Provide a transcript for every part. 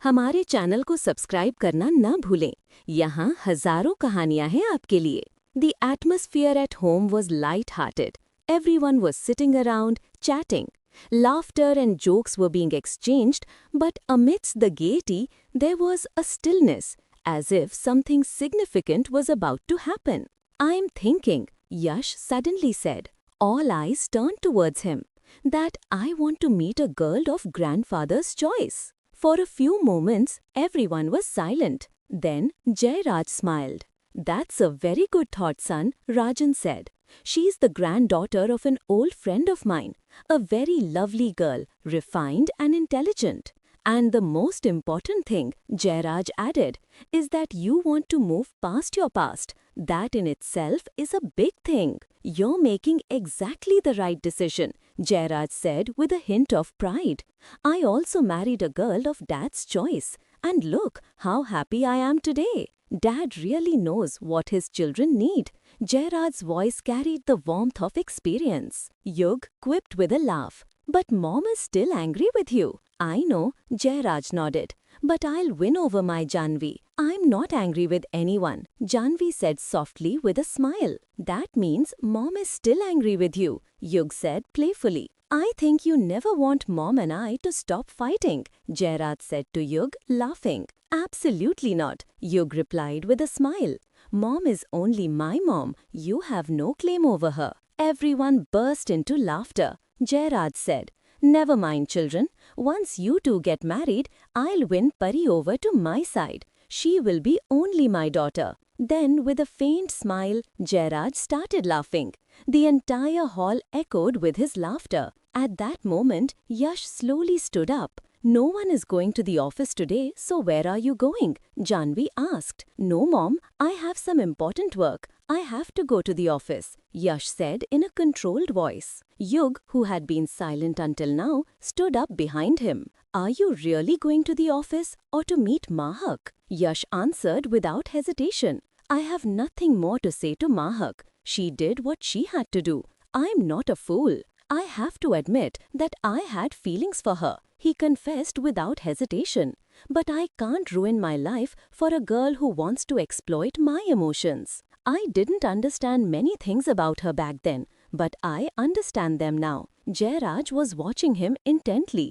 हमारे चैनल को सब्सक्राइब करना न भूलें। यहाँ हजारों कहानियाँ हैं आपके लिए। The atmosphere at home was light-hearted. Everyone was sitting around, chatting. Laughter and jokes were being exchanged, but amidst the gaiety, there was a stillness, as if something significant was about to happen. "I'm thinking," Yash suddenly said. All eyes turned towards him. "That I want to meet a girl of grandfather's choice." For a few moments, everyone was silent. Then Jairaj smiled. "That's a very good thought, son," Rajan said. "She's the granddaughter of an old friend of mine, a very lovely girl, refined and intelligent. And the most important thing," Jairaj added, "is that you want to move past your past. That in itself is a big thing." "You're making exactly the right decision," Jairaj said with a hint of pride. "I also married a girl of Dad's choice. And look how happy I am today. Dad really knows what his children need." Jairaj's voice carried the warmth of experience. Yug quipped with a laugh. "But Mom is still angry with you." "I know," Jairaj nodded. "But I'll win over my Janvi. I'm not angry with anyone," Janvi said softly with a smile. "That means Mom is still angry with you," Yug said playfully. "I think you never want Mom and I to stop fighting," Jairaj said to Yug, laughing. "Absolutely not," Yug replied with a smile. "Mom is only my mom. You have no claim over her." Everyone burst into laughter. Jairaj said, "Never mind, children. Once you two get married, I'll win Pari over to my side. She will be only my daughter." Then, with a faint smile, Jairaj started laughing. The entire hall echoed with his laughter. At that moment, Yash slowly stood up. "No one is going to the office today, so where are you going?" Janvi asked. "No, Mom, I have some important work. I have to go to the office," Yash said in a controlled voice. Yug, who had been silent until now, stood up behind him. "Are you really going to the office or to meet Mahak?" Yash answered without hesitation. "I have nothing more to say to Mahak. She did what she had to do. I'm not a fool. I have to admit that I had feelings for her," he confessed without hesitation. "But I can't ruin my life for a girl who wants to exploit my emotions. I didn't understand many things about her back then, but I understand them now." Jairaj was watching him intently.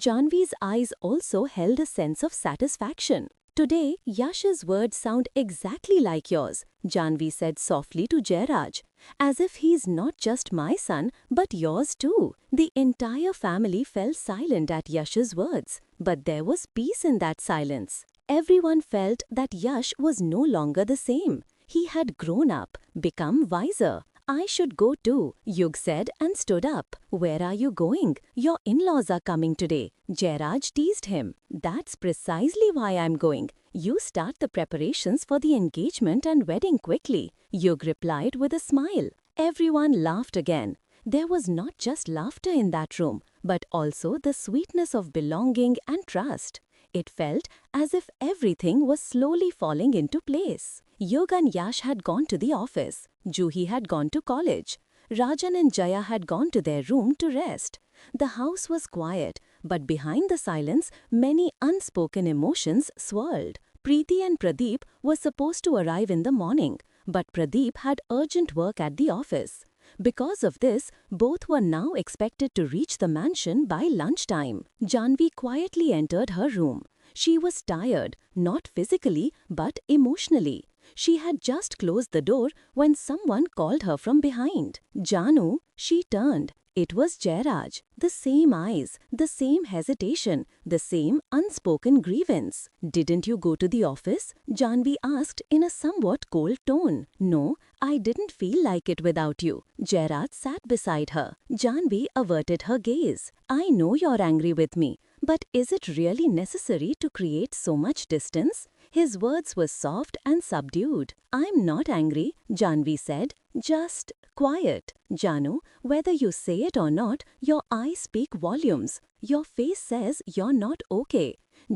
Janvi's eyes also held a sense of satisfaction. "Today, Yash's words sound exactly like yours," Janvi said softly to Jairaj. "As if he's not just my son, but yours too." The entire family fell silent at Yash's words, but there was peace in that silence. Everyone felt that Yash was no longer the same. He had grown up, become wiser. "I should go too," Yug said and stood up. "Where are you going?" "Your in-laws are coming today," Jairaj teased him. "That's precisely why I'm going. You start the preparations for the engagement and wedding quickly," Yug replied with a smile. Everyone laughed again. There was not just laughter in that room, but also the sweetness of belonging and trust. It felt as if everything was slowly falling into place. Yug and Yash had gone to the office. Juhi had gone to college. Rajan and Jaya had gone to their room to rest. The house was quiet, but behind the silence, many unspoken emotions swirled. Preeti and Pradeep were supposed to arrive in the morning, but Pradeep had urgent work at the office. Because of this, both were now expected to reach the mansion by lunchtime. Janvi quietly entered her room. She was tired, not physically, but emotionally. She had just closed the door when someone called her from behind. "Janu," she turned. It was Jairaj. The same eyes, the same hesitation, the same unspoken grievance. "Didn't you go to the office?" Janvi asked in a somewhat cold tone. "No, I didn't feel like it without you." Jairaj sat beside her. Janvi averted her gaze. "I know you're angry with me, but is it really necessary to create so much distance?" His words were soft and subdued. "I'm not angry," Janvi said. "Just quiet." "Janu, whether you say it or not, your eyes speak volumes. Your face says you're not okay."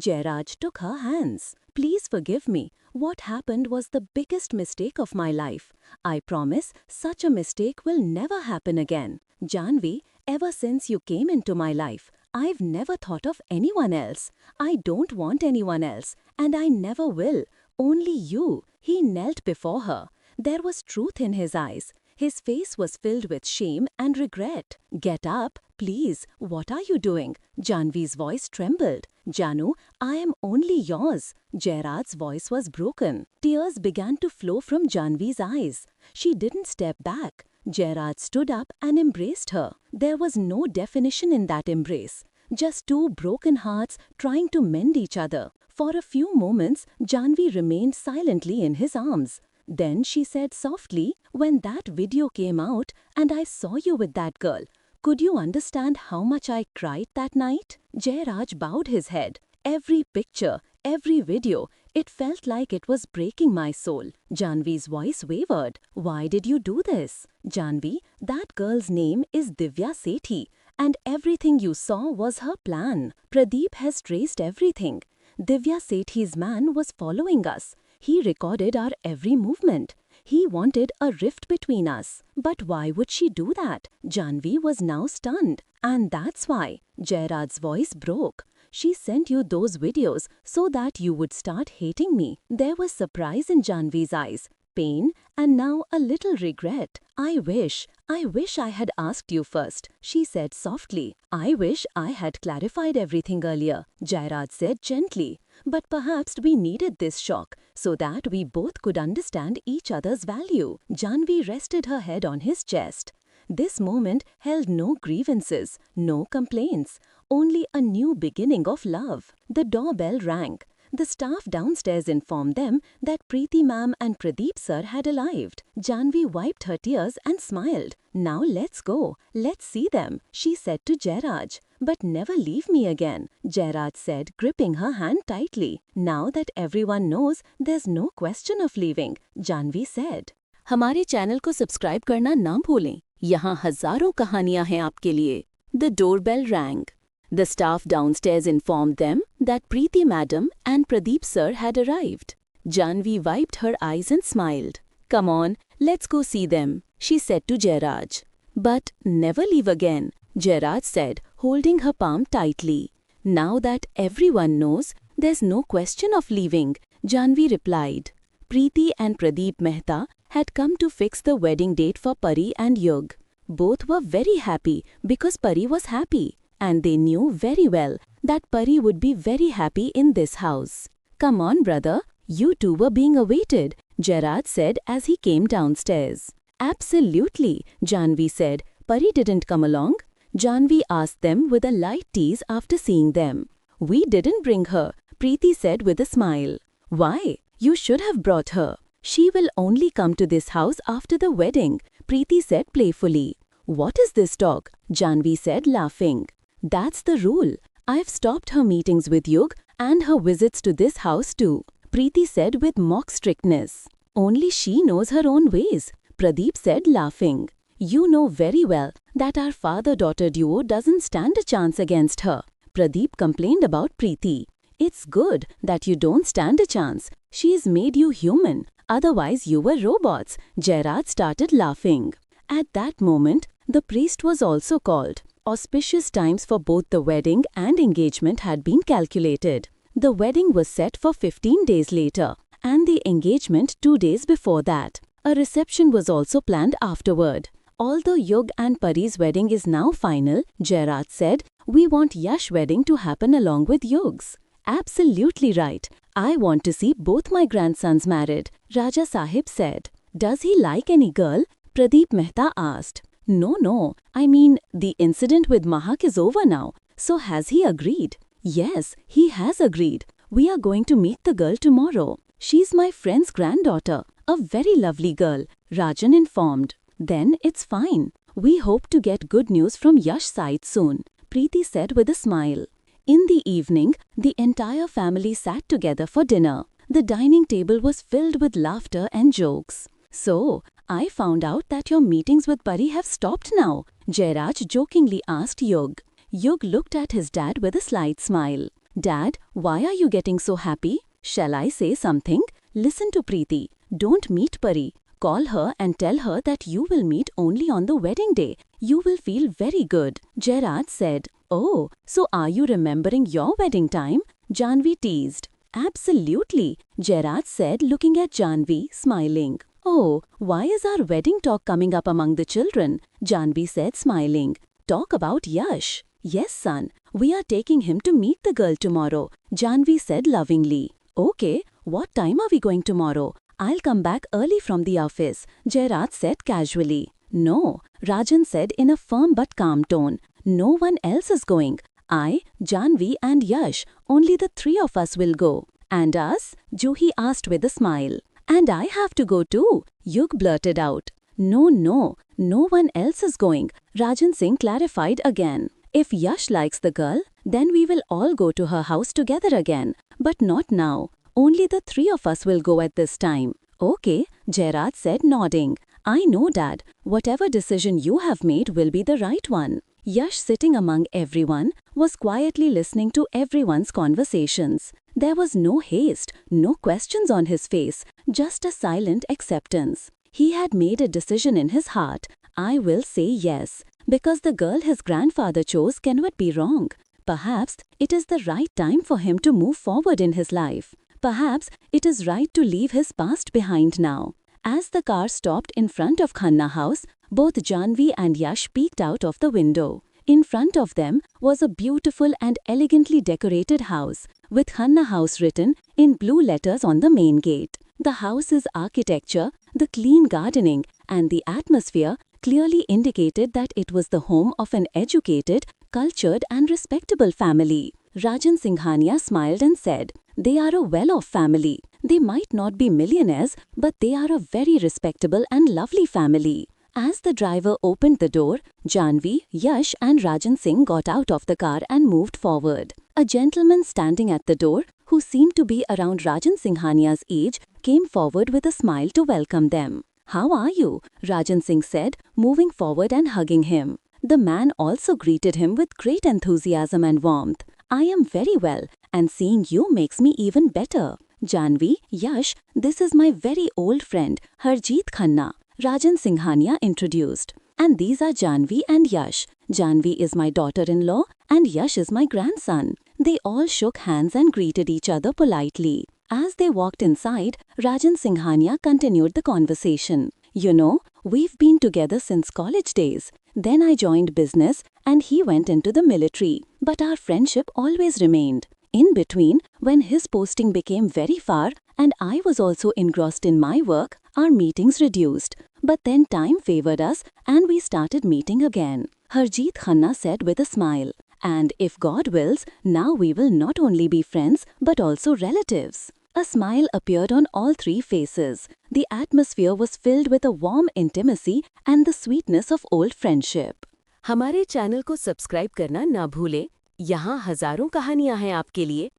Jairaj took her hands. "Please forgive me. What happened was the biggest mistake of my life. I promise such a mistake will never happen again." "Janvi, ever since you came into my life, I've never thought of anyone else. I don't want anyone else, and I never will. Only you. He knelt before her. There was truth in his eyes. His face was filled with shame and regret. Get up, please. What are you doing? Janvi's voice trembled. Janu, I am only yours. Jairaj's voice was broken. Tears began to flow from Janvi's eyes. She didn't step back. Jairaj stood up and embraced her. There was no definition in that embrace. Just two broken hearts trying to mend each other. For a few moments, Janvi remained silently in his arms. Then she said softly, when that video came out and I saw you with that girl, could you understand how much I cried that night? Jairaj bowed his head. Every picture, every video, it felt like it was breaking my soul. Janvi's voice wavered. Why did you do this? Janvi, that girl's name is Divya Sethi, and everything you saw was her plan. Pradeep has traced everything. Divya Sethi's man was following us. He recorded our every movement. He wanted a rift between us. But why would she do that? Janvi was now stunned. And that's why. Jairaj's voice broke. She sent you those videos so that you would start hating me. There was surprise in Janvi's eyes, pain, and now a little regret. I wish I had asked you first, she said softly. I wish I had clarified everything earlier, Jairaj said gently. But perhaps we needed this shock so that we both could understand each other's value. Janvi rested her head on his chest. This moment held no grievances, no complaints, only a new beginning of love. The doorbell rang. The staff downstairs informed them that Preeti ma'am and Pradeep sir had arrived. Janvi wiped her tears and smiled. Now let's go. Let's see them, she said to Jairaj. But never leave me again, Jairaj said, gripping her hand tightly. Now that everyone knows, there's no question of leaving, Janvi said. हमारे channel को subscribe करना ना भूलें. यहाँ हजारों कहानियाँ हैं आपके लिए. The doorbell rang. The staff downstairs informed them that Preeti madam and Pradeep sir had arrived. Janvi wiped her eyes and smiled. Come on, let's go see them, she said to Jairaj. But never leave again, Jairaj said, holding her palm tightly. Now that everyone knows, there's no question of leaving, Janvi replied. Preeti and Pradeep Mehta had come to fix the wedding date for Pari and Yug. Both were very happy because Pari was happy. And they knew very well that Pari would be very happy in this house. Come on, brother, you two were being awaited, Jairaj said as he came downstairs. Absolutely, Janvi said. Pari didn't come along. Janvi asked them with a light tease after seeing them. We didn't bring her, Preeti said with a smile. Why? You should have brought her. She will only come to this house after the wedding, Preeti said playfully. What is this talk? Janvi said laughing. That's the rule. I've stopped her meetings with Yug and her visits to this house too, Preeti said with mock strictness. Only she knows her own ways, Pradeep said laughing. You know very well that our father-daughter duo doesn't stand a chance against her, Pradeep complained about Preeti. It's good that you don't stand a chance. She's made you human. Otherwise you were robots, Jairaj started laughing. At that moment, the priest was also called. Auspicious times for both the wedding and engagement had been calculated. The wedding was set for 15 days later, and the engagement 2 days before that. A reception was also planned afterward. Although Yug and Pari's wedding is now final, Jairaj said, we want Yash wedding to happen along with Yug's. Absolutely right. I want to see both my grandsons married, Raja Sahib said. Does he like any girl? Pradeep Mehta asked. No. I mean, the incident with Mahak is over now. So has he agreed? Yes, he has agreed. We are going to meet the girl tomorrow. She's my friend's granddaughter. A very lovely girl, Rajan informed. Then it's fine. We hope to get good news from Yash side soon, Preeti said with a smile. In the evening, the entire family sat together for dinner. The dining table was filled with laughter and jokes. So, I found out that your meetings with Pari have stopped now, Jairaj jokingly asked Yug. Yug looked at his dad with a slight smile. Dad, why are you getting so happy? Shall I say something? Listen to Preeti. Don't meet Pari. Call her and tell her that you will meet only on the wedding day. You will feel very good, Jairaj said. Oh, so are you remembering your wedding time? Janvi teased. Absolutely, Gerard said, looking at Janvi, smiling. Oh, why is our wedding talk coming up among the children? Janvi said, smiling. Talk about Yash. Yes, son, we are taking him to meet the girl tomorrow, Janvi said lovingly. Okay, what time are we going tomorrow? I'll come back early from the office, Gerard said casually. No, Rajan said in a firm but calm tone. No one else is going. I, Janvi and Yash, only the three of us will go. And us? Juhi asked with a smile. And I have to go too, Yug blurted out. No, no one else is going, Rajan Singh clarified again. If Yash likes the girl, then we will all go to her house together again. But not now. Only the three of us will go at this time. Okay, Gerard said nodding. I know, Dad. Whatever decision you have made will be the right one. Yash, sitting among everyone, was quietly listening to everyone's conversations. There was no haste, no questions on his face, just a silent acceptance. He had made a decision in his heart. I will say yes, because the girl his grandfather chose cannot be wrong. Perhaps it is the right time for him to move forward in his life. Perhaps it is right to leave his past behind now. As the car stopped in front of Khanna house, both Janvi and Yash peeked out of the window. In front of them was a beautiful and elegantly decorated house, with Khanna house written in blue letters on the main gate. The house's architecture, the clean gardening, and the atmosphere clearly indicated that it was the home of an educated, cultured and respectable family. Rajan Singhania smiled and said, "They are a well-off family. They might not be millionaires, but they are a very respectable and lovely family." As the driver opened the door, Janvi, Yash and Rajan Singh got out of the car and moved forward. A gentleman standing at the door, who seemed to be around Rajan Singhania's age, came forward with a smile to welcome them. "How are you?" Rajan Singh said, moving forward and hugging him. The man also greeted him with great enthusiasm and warmth. "I am very well, and seeing you makes me even better. Janvi, Yash, this is my very old friend, Harjeet Khanna," Rajan Singhania introduced. "And these are Janvi and Yash. Janvi is my daughter-in-law and Yash is my grandson." They all shook hands and greeted each other politely. As they walked inside, Rajan Singhania continued the conversation. "You know, we've been together since college days. Then I joined business and he went into the military. But our friendship always remained. In between, when his posting became very far and I was also engrossed in my work, our meetings reduced. But then time favored us and we started meeting again," Harjeet Khanna said with a smile. "And if God wills, now we will not only be friends but also relatives." A smile appeared on all three faces. The atmosphere was filled with a warm intimacy and the sweetness of old friendship. हमारे channel को subscribe करना ना भूलें। यहाँ हजारों कहानियाँ हैं आपके लिए।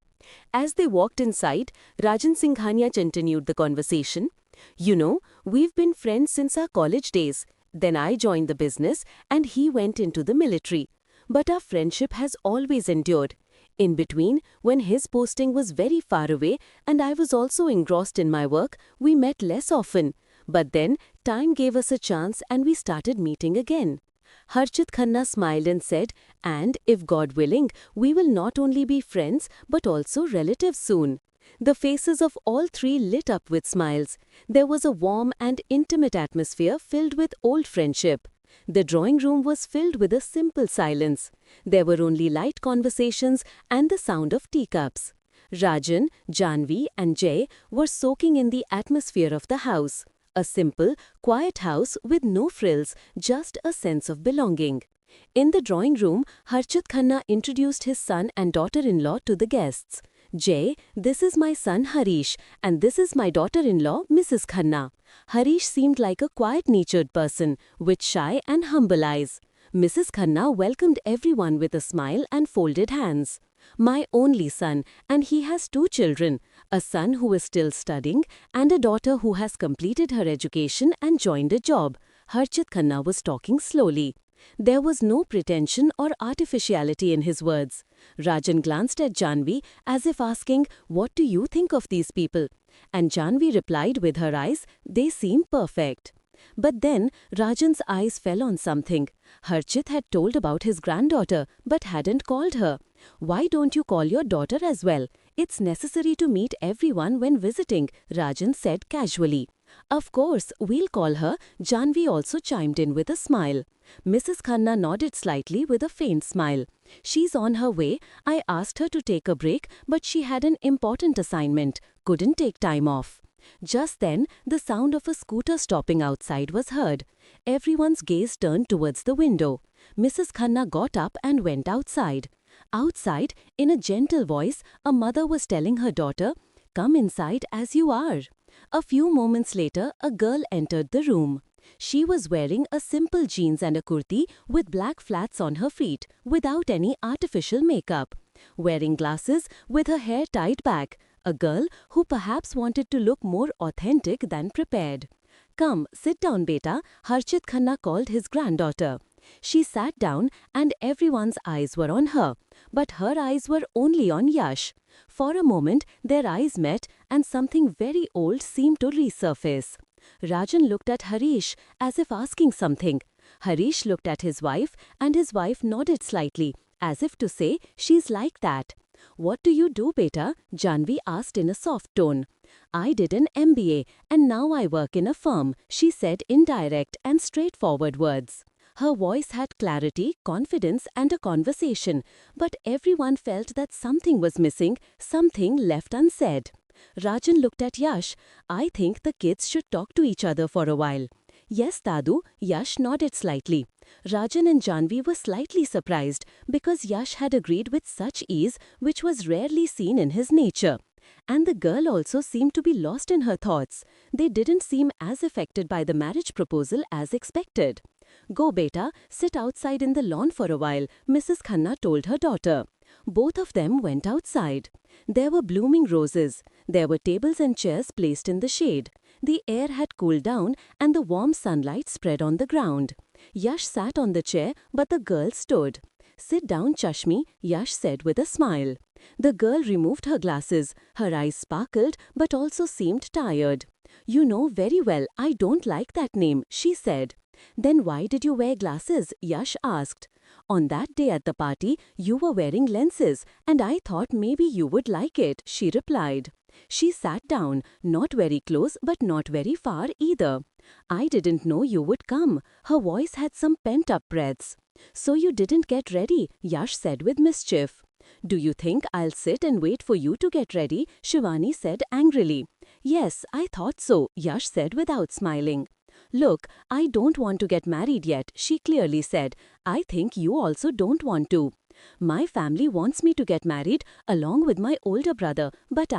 As they walked inside, Rajan Singhania continued the conversation. "You know, we've been friends since our college days. Then I joined the business and he went into the military. But our friendship has always endured. In between, when his posting was very far away and I was also engrossed in my work, we met less often. But then, time gave us a chance and we started meeting again." Harjeet Khanna smiled and said, "And if God willing, we will not only be friends but also relatives soon." The faces of all three lit up with smiles. There was a warm and intimate atmosphere filled with old friendship. The drawing room was filled with a simple silence. There were only light conversations and the sound of teacups. Rajan, Janvi and Jay were soaking in the atmosphere of the house. A simple, quiet house with no frills, just a sense of belonging. In the drawing room, Harjeet Khanna introduced his son and daughter-in-law to the guests. "Jay, this is my son Harish, and this is my daughter-in-law, Mrs. Khanna." Harish seemed like a quiet-natured person, with shy and humble eyes. Mrs. Khanna welcomed everyone with a smile and folded hands. "My only son, and he has 2 children, a son who is still studying and a daughter who has completed her education and joined a job." Harjeet Khanna was talking slowly. There was no pretension or artificiality in his words. Rajan glanced at Janvi as if asking, "What do you think of these people?" And Janvi replied with her eyes, "They seem perfect." But then Rajan's eyes fell on something. Harshit had told about his granddaughter but hadn't called her. Why don't you call your daughter as well? It's necessary to meet everyone when visiting, Rajan said casually. Of course, we'll call her, Janvi also chimed in with a smile. Mrs. Khanna nodded slightly with a faint smile. She's on her way. I asked her to take a break, but she had an important assignment, couldn't take time off. Just then, the sound of a scooter stopping outside was heard. Everyone's gaze turned towards the window. Mrs. Khanna got up and went outside. Outside, in a gentle voice, a mother was telling her daughter, "Come inside as you are." A few moments later, a girl entered the room. She was wearing a simple jeans and a kurti with black flats on her feet, without any artificial makeup. Wearing glasses, with her hair tied back, a girl who perhaps wanted to look more authentic than prepared. "Come, sit down, beta," Harshit Khanna called his granddaughter. She sat down and everyone's eyes were on her, but her eyes were only on Yash. For a moment, their eyes met and something very old seemed to resurface. Rajan looked at Harish as if asking something. Harish looked at his wife and his wife nodded slightly, as if to say, "She's like that." "What do you do, beta?" Janvi asked in a soft tone. "I did an MBA and now I work in a firm," she said in direct and straightforward words. Her voice had clarity, confidence and a conversation, but everyone felt that something was missing, something left unsaid. Rajan looked at Yash. "I think the kids should talk to each other for a while." "Yes, Dadu," Yash nodded slightly. Rajan and Janvi were slightly surprised because Yash had agreed with such ease, which was rarely seen in his nature. And the girl also seemed to be lost in her thoughts. They didn't seem as affected by the marriage proposal as expected. "Go, beta, sit outside in the lawn for a while," Mrs. Khanna told her daughter. Both of them went outside. There were blooming roses. There were tables and chairs placed in the shade. The air had cooled down and the warm sunlight spread on the ground. Yash sat on the chair, but the girl stood. "Sit down, Chashmi," Yash said with a smile. The girl removed her glasses. Her eyes sparkled, but also seemed tired. "You know very well I don't like that name," she said. "Then why did you wear glasses?" Yash asked. "On that day at the party, you were wearing lenses, and I thought maybe you would like it," she replied. She sat down, not very close but not very far either. "I didn't know you would come." Her voice had some pent-up breaths. "So you didn't get ready," Yash said with mischief. "Do you think I'll sit and wait for you to get ready?" Shivani said angrily. "Yes, I thought so," Yash said without smiling. "Look, I don't want to get married yet," she clearly said. "I think you also don't want to. My family wants me to get married along with my older brother, but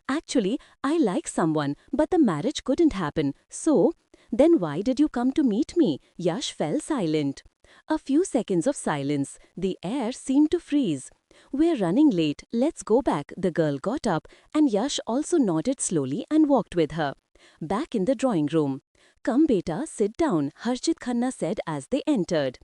Actually, I like someone, but the marriage couldn't happen, so..." "Then why did you come to meet me?" Yash fell silent. A few seconds of silence. The air seemed to freeze. "We're running late. Let's go back." The girl got up and Yash also nodded slowly and walked with her. Back in the drawing room. "Come, beta, sit down," Harshit Khanna said as they entered.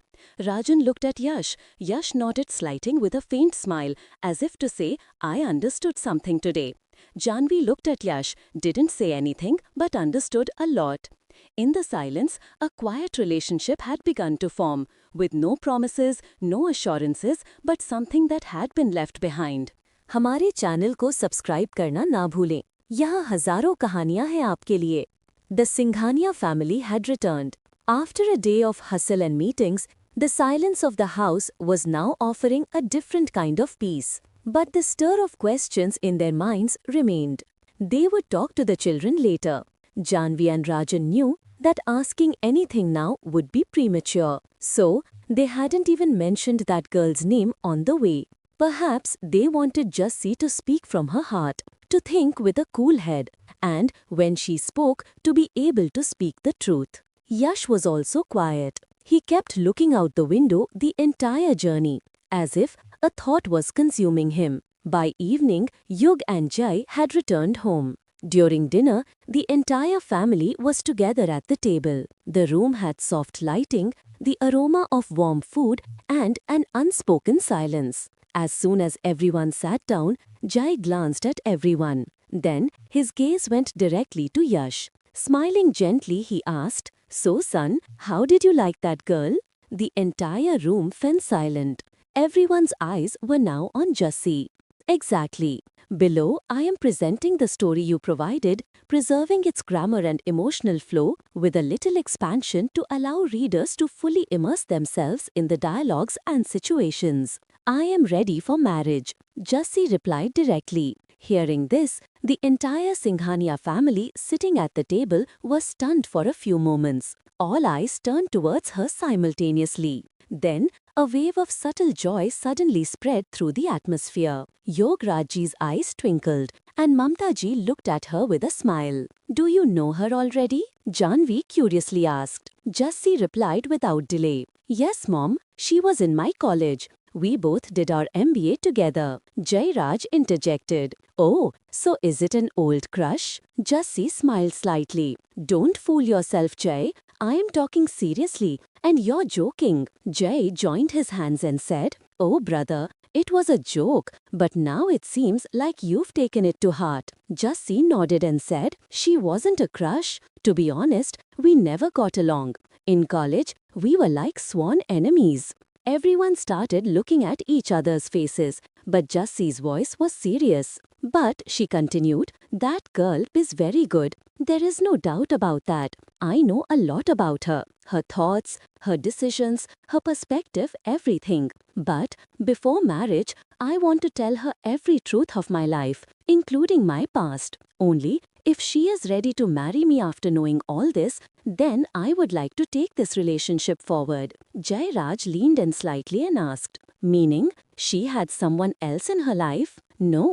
Rajan looked at Yash. Yash nodded slightly with a faint smile, as if to say, "I understood something today." Janvi looked at Yash, didn't say anything, but understood a lot. In the silence, a quiet relationship had begun to form, with no promises, no assurances, but something that had been left behind. हमारे channel को subscribe करना ना भूलें। यहाँ हजारों कहानियाँ हैं आपके लिए। The Singhania family had returned. After a day of hustle and meetings, the silence of the house was now offering a different kind of peace. But the stir of questions in their minds remained. They would talk to the children later. Janvi and Rajan knew that asking anything now would be premature. So, they hadn't even mentioned that girl's name on the way. Perhaps they wanted Jassi to speak from her heart, to think with a cool head, and when she spoke, to be able to speak the truth. Yash was also quiet. He kept looking out the window the entire journey, as if a thought was consuming him. By evening, Yug and Jai had returned home. During dinner, the entire family was together at the table. The room had soft lighting, the aroma of warm food, and an unspoken silence. As soon as everyone sat down, Jai glanced at everyone. Then his gaze went directly to Yash. Smiling gently, he asked, "So, son, how did you like that girl?" The entire room fell silent. Everyone's eyes were now on Jussie. Exactly. Below, I am presenting the story you provided, preserving its grammar and emotional flow with a little expansion to allow readers to fully immerse themselves in the dialogues and situations. I am ready for marriage, Jussie replied directly. Hearing this, the entire Singhania family sitting at the table was stunned for a few moments. All eyes turned towards her simultaneously. Then, a wave of subtle joy suddenly spread through the atmosphere. Yograjji's eyes twinkled, and Mamtaji looked at her with a smile. "Do you know her already?" Janvi curiously asked. Jussie replied without delay. "Yes, Mom, she was in my college. We both did our MBA together." Jairaj interjected. "Oh, so is it an old crush?" Jussie smiled slightly. "Don't fool yourself, Jay. I am talking seriously, and you're joking." Jay joined his hands and said, "Oh, brother, it was a joke, but now it seems like you've taken it to heart." Jussie nodded and said, "She wasn't a crush. To be honest, we never got along. In college, we were like sworn enemies." Everyone started looking at each other's faces, but Jussie's voice was serious. "But," she continued, "that girl is very good. There is no doubt about that. I know a lot about her. Her thoughts, her decisions, her perspective, everything. But before marriage, I want to tell her every truth of my life, including my past. Only if she is ready to marry me after knowing all this, then I would like to take this relationship forward." Jairaj leaned in slightly and asked, "Meaning, she had someone else in her life?" "No,"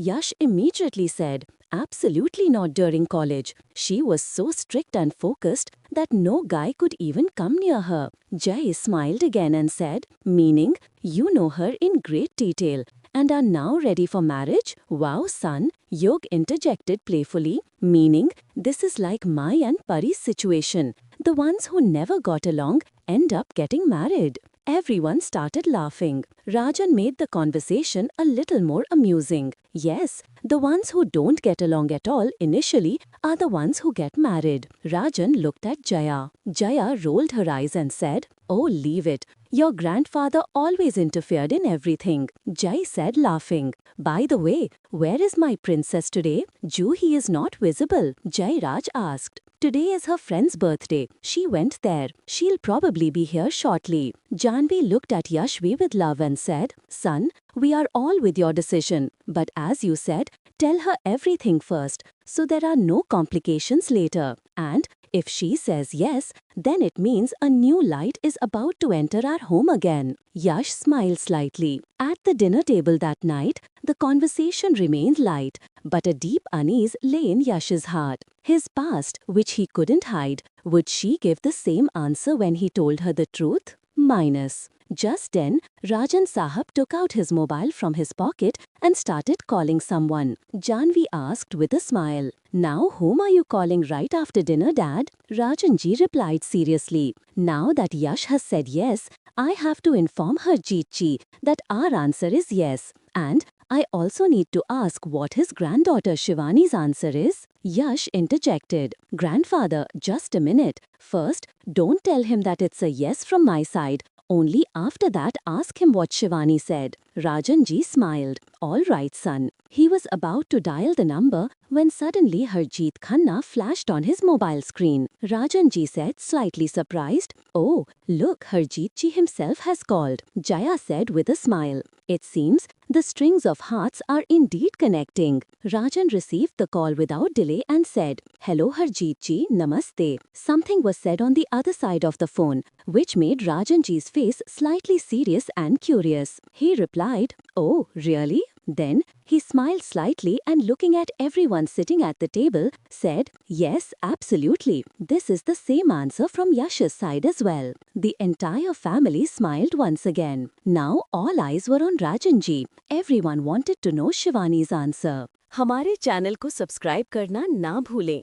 Yash immediately said. "Absolutely not during college. She was so strict and focused that no guy could even come near her." Jai smiled again and said, "Meaning, you know her in great detail and are now ready for marriage?" "Wow, son," Yog interjected playfully, "meaning this is like my and Pari's situation. The ones who never got along end up getting married." Everyone started laughing. Rajan made the conversation a little more amusing. "Yes, the ones who don't get along at all initially are the ones who get married." Rajan looked at Jaya. Jaya rolled her eyes and said, "Oh, leave it. Your grandfather always interfered in everything." Jai said, laughing, "By the way, where is my princess today? Juhi is not visible." Jairaj asked. "Today is her friend's birthday. She went there. She'll probably be here shortly." Janvi looked at Yashvi with love and said, "Son, we are all with your decision. But as you said, tell her everything first, so there are no complications later. And if she says yes, then it means a new light is about to enter our home again." Yash smiled slightly. At the dinner table that night, the conversation remained light, but a deep unease lay in Yash's heart. His past, which he couldn't hide, would she give the same answer when he told her the truth? Minus. Just then, Rajan Sahab took out his mobile from his pocket and started calling someone. Janvi asked with a smile, "Now whom are you calling right after dinner, Dad?" Rajanji replied seriously, "Now that Yash has said yes, I have to inform Harjeet that our answer is yes. And I also need to ask what his granddaughter Shivani's answer is." Yash interjected, "Grandfather, just a minute. First, don't tell him that it's a yes from my side. Only after that ask him what Shivani said." Rajanji smiled. "All right, son." He was about to dial the number when suddenly Harjeet Khanna flashed on his mobile screen. Rajanji said, slightly surprised, "Oh, look, Harjeetji himself has called." Jaya said with a smile, "It seems the strings of hearts are indeed connecting." Rajan received the call without delay and said, "Hello Harjeetji, namaste." Something was said on the other side of the phone, which made Rajanji's face slightly serious and curious. He replied, "Oh, really?" Then he smiled slightly and looking at everyone sitting at the table, said, "Yes, absolutely. This is the same answer from Yash's side as well." The entire family smiled once again. Now all eyes were on Rajanji. Everyone wanted to know Shivani's answer. हमारे channel को subscribe करना ना भूलें।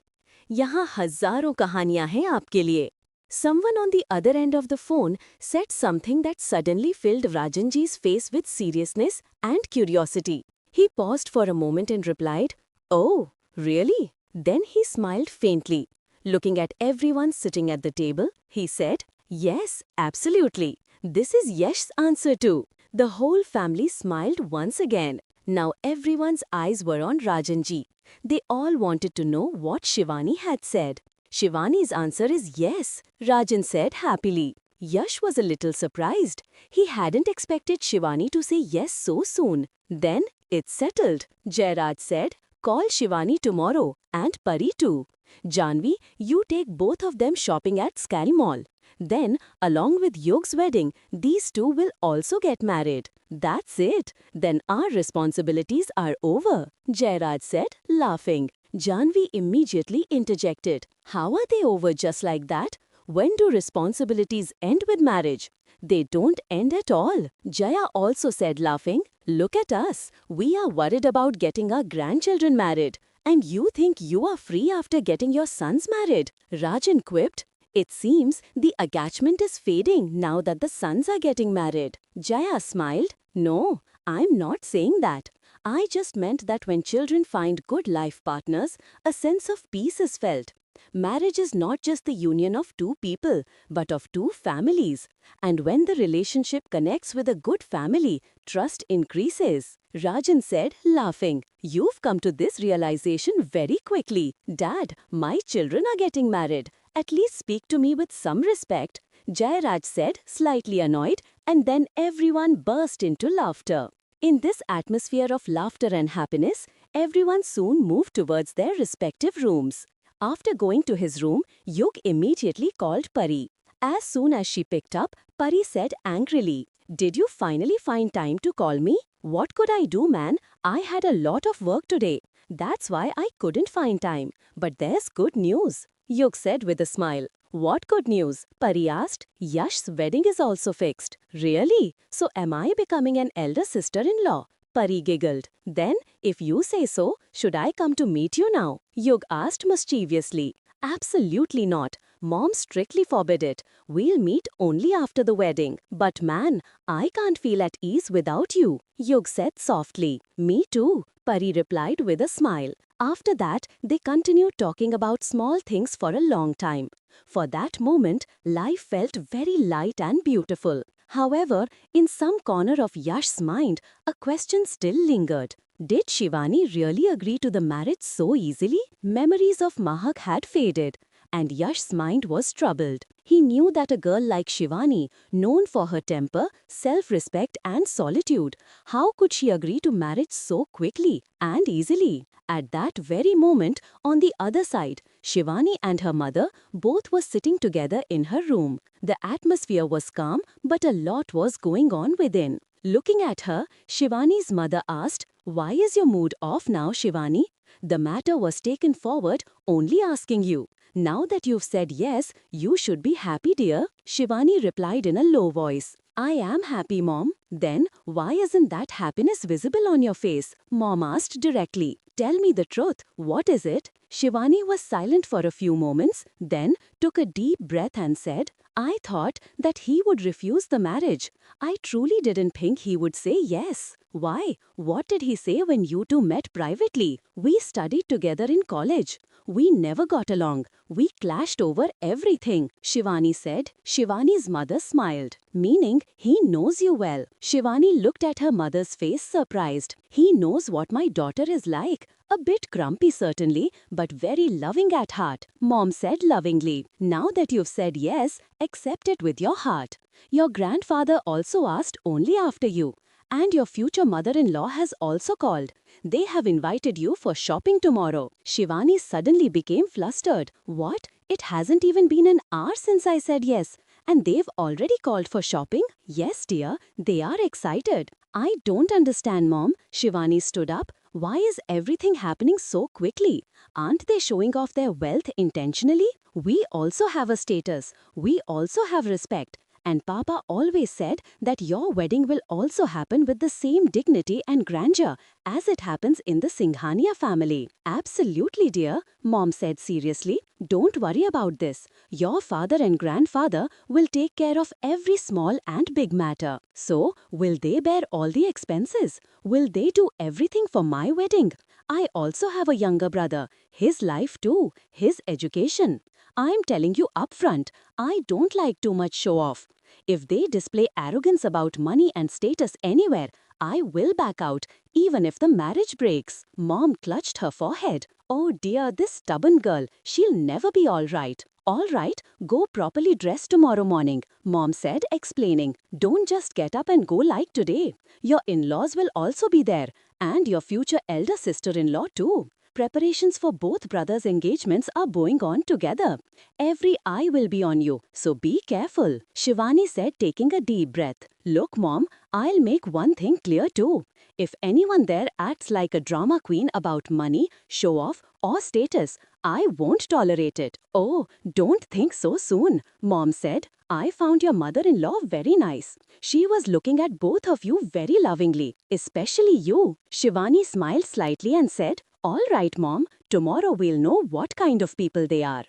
यहाँ हजारों कहानियाँ हैं आपके लिए। Someone on the other end of the phone said something that suddenly filled Rajanji's face with seriousness and curiosity. He paused for a moment and replied, "Oh, really?" Then he smiled faintly. Looking at everyone sitting at the table, he said, "Yes, absolutely. This is Yash's answer too." The whole family smiled once again. Now everyone's eyes were on Rajanji. They all wanted to know what Shivani had said. "Shivani's answer is yes," Rajan said happily. Yash was a little surprised. He hadn't expected Shivani to say yes so soon. "Then it's settled," Jairaj said. "Call Shivani tomorrow and Pari too. Janvi, you take both of them shopping at Sky Mall. Then, along with Yog's wedding, these two will also get married. That's it. Then our responsibilities are over," Jairaj said, laughing. Janvi immediately interjected. "How are they over just like that? When do responsibilities end with marriage?" "They don't end at all," Jaya also said, laughing. "Look at us. We are worried about getting our grandchildren married. And you think you are free after getting your sons married?" Rajan quipped. "It seems the attachment is fading now that the sons are getting married." Jaya smiled. "No, I'm not saying that. I just meant that when children find good life partners, a sense of peace is felt. Marriage is not just the union of two people, but of two families. And when the relationship connects with a good family, trust increases." Rajan said, laughing. "You've come to this realization very quickly. Dad, my children are getting married. At least speak to me with some respect." Jairaj said, slightly annoyed, and then everyone burst into laughter. In this atmosphere of laughter and happiness, everyone soon moved towards their respective rooms. After going to his room, Yug immediately called Pari. As soon as she picked up, Pari said angrily, "Did you finally find time to call me? What could I do, man? I had a lot of work today. That's why I couldn't find time. But there's good news," Yug said with a smile. "What good news?" Pari asked. "Yash's wedding is also fixed." "Really? So am I becoming an elder sister-in-law?" Pari giggled. "Then, if you say so, should I come to meet you now?" Yug asked mischievously. "Absolutely not. Mom strictly forbid it. We'll meet only after the wedding. But man, I can't feel at ease without you," Yug said softly. "Me too," Pari replied with a smile. After that, they continued talking about small things for a long time. For that moment, life felt very light and beautiful. However, in some corner of Yash's mind, a question still lingered. Did Shivani really agree to the marriage so easily? Memories of Mahak had faded, and Yash's mind was troubled. He knew that a girl like Shivani, known for her temper, self-respect and solitude, how could she agree to marriage so quickly and easily? At that very moment, on the other side, Shivani and her mother both were sitting together in her room. The atmosphere was calm, but a lot was going on within. Looking at her, Shivani's mother asked, "Why is your mood off now, Shivani? The matter was taken forward, only asking you. Now that you've said yes, you should be happy, dear." Shivani replied in a low voice. "I am happy, Mom." "Then, why isn't that happiness visible on your face?" Mom asked directly. "Tell me the truth. What is it?" Shivani was silent for a few moments, then took a deep breath and said, "I thought that he would refuse the marriage. I truly didn't think he would say yes." "Why? What did he say when you two met privately?" "We studied together in college. We never got along. We clashed over everything," Shivani said. Shivani's mother smiled, meaning he knows you well. Shivani looked at her mother's face surprised. "He knows what my daughter is like. A bit grumpy certainly, but very loving at heart," Mom said lovingly. "Now that you've said yes, accept it with your heart. Your grandfather also asked only after you. And your future mother-in-law has also called. They have invited you for shopping tomorrow." Shivani suddenly became flustered. "What? It hasn't even been an hour since I said yes. And they've already called for shopping?" "Yes, dear. They are excited." "I don't understand, Mom." Shivani stood up. "Why is everything happening so quickly? Aren't they showing off their wealth intentionally? We also have a status. We also have respect. And Papa always said that your wedding will also happen with the same dignity and grandeur as it happens in the Singhania family." Absolutely, dear, Mom said seriously. Don't worry about this. Your father and grandfather will take care of every small and big matter. So, will they bear all the expenses? Will they do everything for my wedding? I also have a younger brother. His life too. His education. I'm telling you upfront, I don't like too much show off. If they display arrogance about money and status anywhere, I will back out, even if the marriage breaks. Mom clutched her forehead. Oh dear, this stubborn girl. She'll never be all right. All right, go properly dressed tomorrow morning, Mom said, explaining. Don't just get up and go like today. Your in-laws will also be there, and your future elder sister-in-law too. Preparations for both brothers' engagements are going on together. Every eye will be on you, so be careful, Shivani said, taking a deep breath. Look, Mom, I'll make one thing clear too. If anyone there acts like a drama queen about money, show off, or status, I won't tolerate it. Oh, don't think so soon, Mom said. I found your mother-in-law very nice. She was looking at both of you very lovingly, especially you. Shivani smiled slightly and said, all right, Mom, tomorrow we'll know what kind of people they are.